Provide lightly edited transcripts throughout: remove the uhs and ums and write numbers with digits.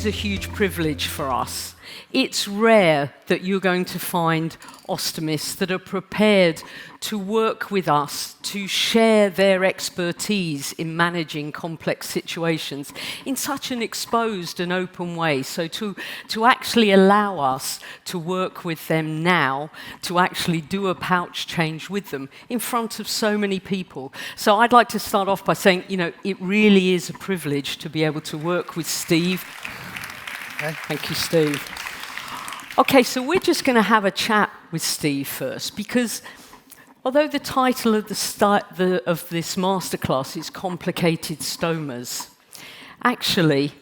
a huge privilege for us. It's rare that you're going to find ostomists that are prepared to work with us to share their expertise in managing complex situations in such an exposed and open way. So to actually allow us to work with them now, to actually do a pouch change with them in front of so many people. So I'd like to start off by saying, it really is a privilege to be able to work with Steve. Okay. Thank you, Steve. Okay, so we're just going to have a chat with Steve first, because although the title of this masterclass is Complicated Stomas, actually,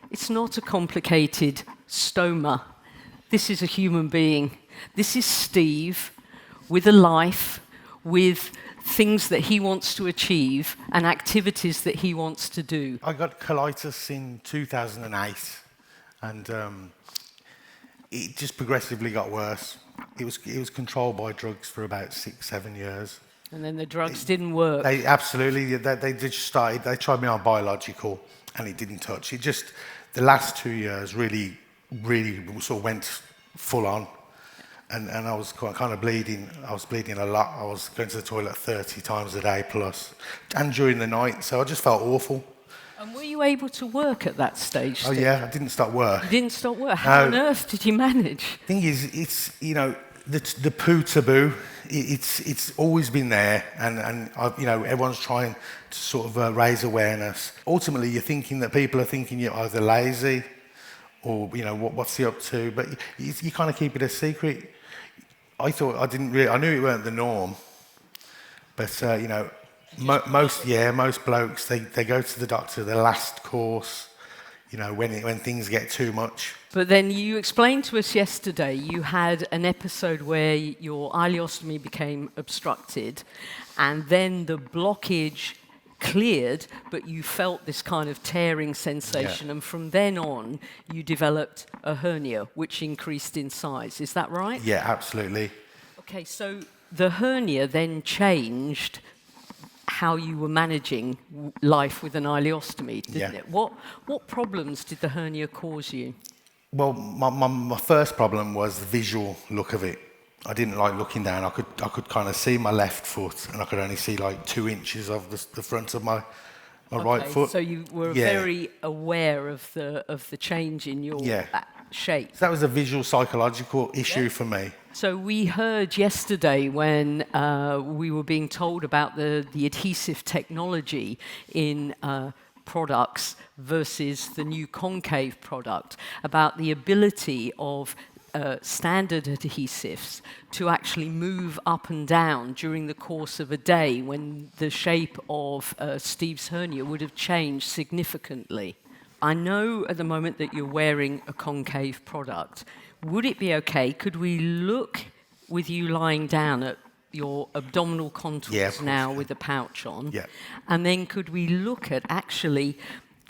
it's not a complicated stoma. This is a human being. This is Steve with a life, with things that he wants to achieve and activities that he wants to do. I got colitis in 2008, and it just progressively got worse. It was controlled by drugs for about 6-7 years. And then the drugs didn't work. They just started. They tried me on biological, and it didn't touch. It just, the last 2 years really sort of went full on, and I was kind of bleeding. I was bleeding a lot. I was going to the toilet 30 times a day plus, and during the night. So I just felt awful. And were you able to work at that stage, Steve? Oh yeah, I didn't stop work. You didn't stop work? How on earth did you manage? Thing is, it's, the poo taboo, it's always been there, and everyone's trying to sort of raise awareness. Ultimately, you're thinking that people are thinking you're either lazy or, what's he up to, but you kind of keep it a secret. I knew it weren't the norm, but, most blokes, they go to the doctor the last course, when things get too much. But then you explained to us yesterday you had an episode where your ileostomy became obstructed, and then the blockage cleared, but you felt this kind of tearing sensation, and from then on you developed a hernia, which increased in size. Is that right? Yeah, absolutely. Okay, so the hernia then changed how you were managing life with an ileostomy, didn't it? What problems did the hernia cause you? Well, my first problem was the visual look of it. I didn't like looking down. I could kind of see my left foot, and I could only see like 2 inches of the front of my right foot. So you were very aware of the change in your shape. So that was a visual psychological issue for me. So we heard yesterday when we were being told about the adhesive technology in products versus the new konkave product, about the ability of standard adhesives to actually move up and down during the course of a day when the shape of Steve's hernia would have changed significantly. I know at the moment that you're wearing a konkave product. Would it be okay? Could we look with you lying down at your abdominal contours now with the pouch on? Yeah. And then could we look at actually,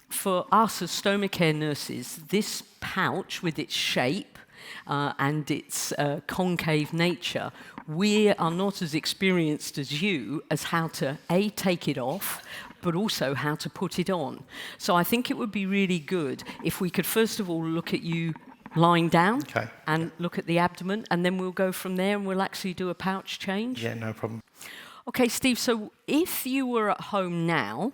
for us as stomach care nurses, this pouch with its shape and its concave nature, we are not as experienced as you as how to, A, take it off, but also how to put it on. So I think it would be really good if we could first of all look at you lying down and look at the abdomen, and then we'll go from there and we'll actually do a pouch change. Yeah, no problem. Okay, Steve, so if you were at home now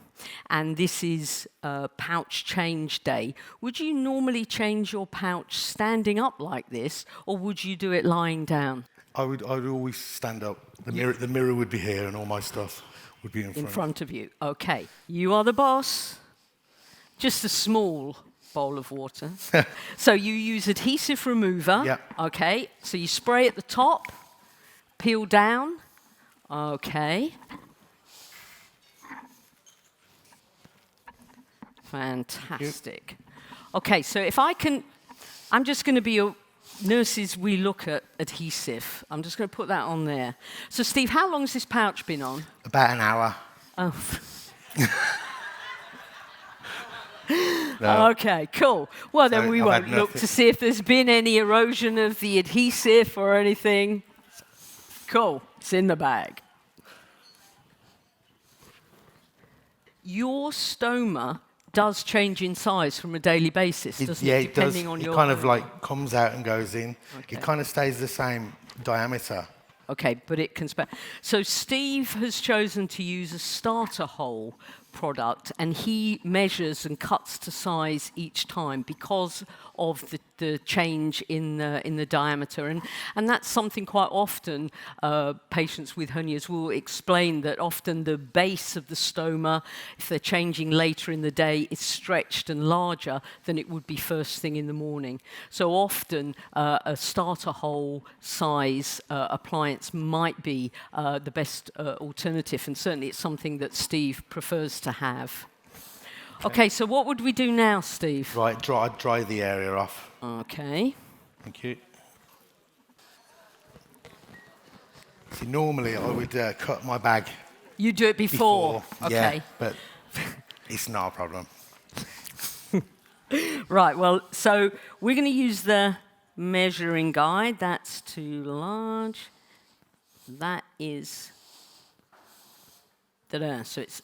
and this is a pouch change day, would you normally change your pouch standing up like this, or would you do it lying down? I would always stand up. The mirror would be here, and all my stuff would be in front of you. Okay, you are the boss. Just a small bowl of water. So you use adhesive remover. Yeah. Okay, so you spray at the top, peel down. Okay. Fantastic. Okay, so if I can, I'm just going to be your nurses, we look at adhesive. I'm just going to put that on there. So Steve, how long has this pouch been on? About an hour. Oh. No. Okay, cool. Well, then we won't look to see if there's been any erosion of the adhesive or anything. Cool, it's in the bag. Your stoma does change in size from a daily basis, doesn't Yeah, it? it does. Depending on It your kind of hernia. like comes out and goes in. Okay. It kind of stays the same diameter. Okay, but it can span. So Steve has chosen to use a starter hole product, and he measures and cuts to size each time because of the change in the diameter, and that's something quite often patients with hernias will explain, that often the base of the stoma, if they're changing later in the day, is stretched and larger than it would be first thing in the morning. So often a starter hole size appliance might be the best alternative, and certainly it's something that Steve prefers to have. Okay, so what would we do now, Steve? Right, dry the area off. Okay. Thank you. See, normally I would cut my bag You do it before? Okay. Yeah, but it's not a problem. Right, well, so we're going to use the measuring guide. That's too large. That is... Ta-da. So it's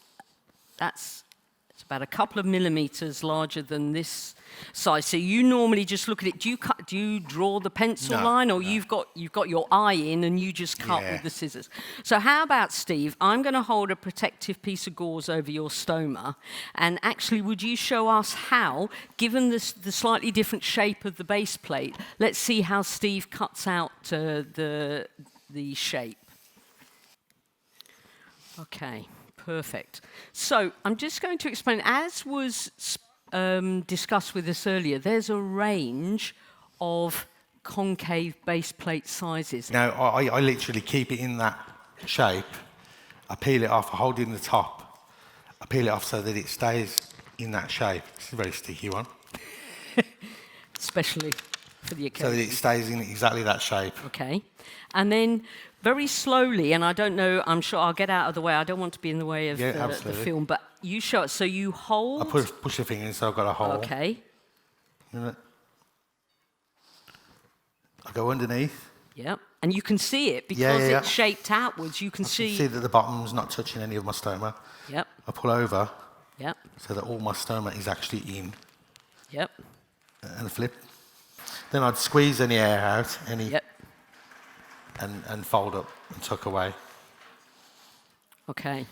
about a couple of millimeters larger than this size. So you normally just look at it. Do you draw the pencil line, or you've got your eye in and you just cut with the scissors? So how about, Steve? I'm going to hold a protective piece of gauze over your stoma, and actually, would you show us how, given the slightly different shape of the base plate? Let's see how Steve cuts out the shape. Okay. Perfect. So I'm just going to explain, as was discussed with us earlier, there's a range of concave base plate sizes. Now, I literally keep it in that shape. I peel it off, I hold it in the top. I peel it off so that it stays in that shape. It's a very sticky one. Especially for the occasion. So that it stays in exactly that shape. Okay. And then very slowly, and I don't know, I'm sure I'll get out of the way. I don't want to be in the way of the film, but you show it. So you hold... I push the finger in so I've got a hole. Okay. I go underneath. Yep. And you can see it because it's shaped outwards. You can see that the bottom's not touching any of my stoma. Yep. I pull over. Yep. So that all my stoma is actually in. Yep. And flip. Then I'd squeeze any air out. Yep. And fold up and tuck away. Okay.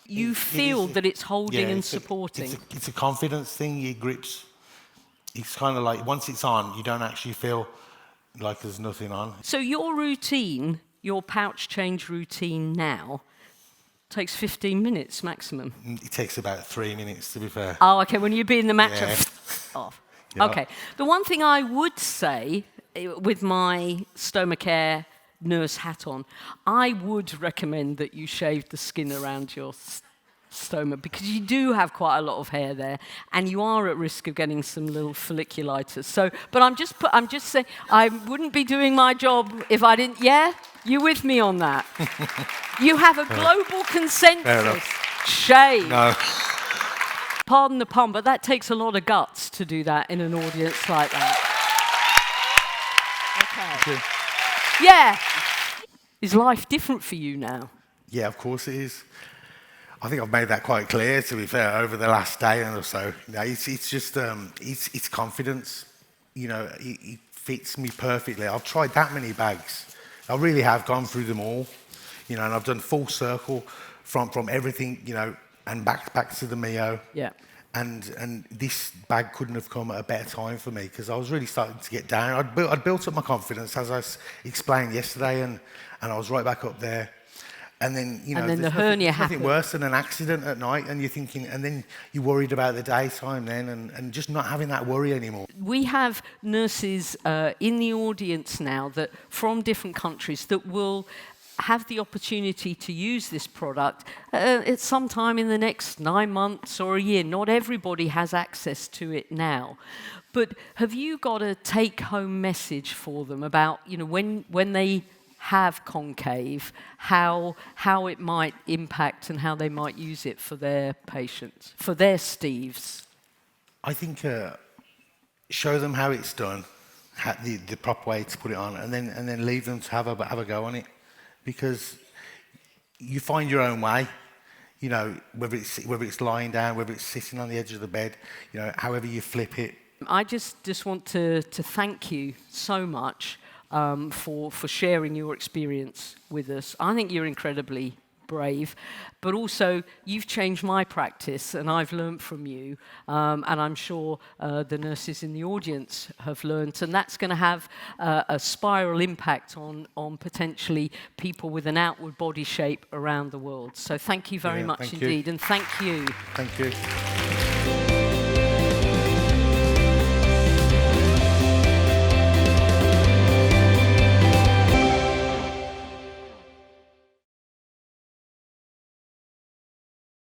You feel that it's holding and supporting. It's a confidence thing. It grips. It's kind of like once it's on, you don't actually feel like there's nothing on. So your routine, your pouch change routine now, takes 15 minutes maximum. It takes about 3 minutes, to be fair. Oh, okay. When you're being the match off. Yeah. Okay. The one thing I would say, with my stoma care nurse hat on, I would recommend that you shave the skin around your stoma, because you do have quite a lot of hair there, and you are at risk of getting some little folliculitis. So, but I'm just saying, I wouldn't be doing my job if I didn't. Yeah, you with me on that? You have a global consensus. Shave. No. Pardon the pun, but that takes a lot of guts to do that in an audience like that. Okay. Yeah. Is life different for you now? Yeah, of course it is. I think I've made that quite clear, to be fair, over the last day or so. You know, it's just it's confidence. You know, it fits me perfectly. I've tried that many bags. I really have gone through them all. You know, and I've done full circle from everything. You know, and back to the Mio. Yeah. And this bag couldn't have come at a better time for me, because I was really starting to get down. I'd built up my confidence, as I explained yesterday, and I was right back up there. And then, you know, and then the hernia happened. Nothing worse than an accident at night, and you're thinking, and then you're worried about the daytime then, and just not having that worry anymore. We have nurses in the audience now that from different countries that will have the opportunity to use this product at some time in the next 9 months or a year. Not everybody has access to it now. But have you got a take-home message for them about, you know, when they have concave, how it might impact and how they might use it for their patients, for their Steves? I think show them how it's done, the proper way to put it on, and then leave them to have a go on it. Because you find your own way. you know, whether it's lying down, whether it's sitting on the edge of the bed, you know, however you flip it. I just want to thank you so much for sharing your experience with us. I think you're incredibly brave, but also you've changed my practice and I've learned from you, and I'm sure the nurses in the audience have learned, and that's going to have a spiral impact on potentially people with an outward body shape around the world. So thank you very much indeed, and thank you. Thank you.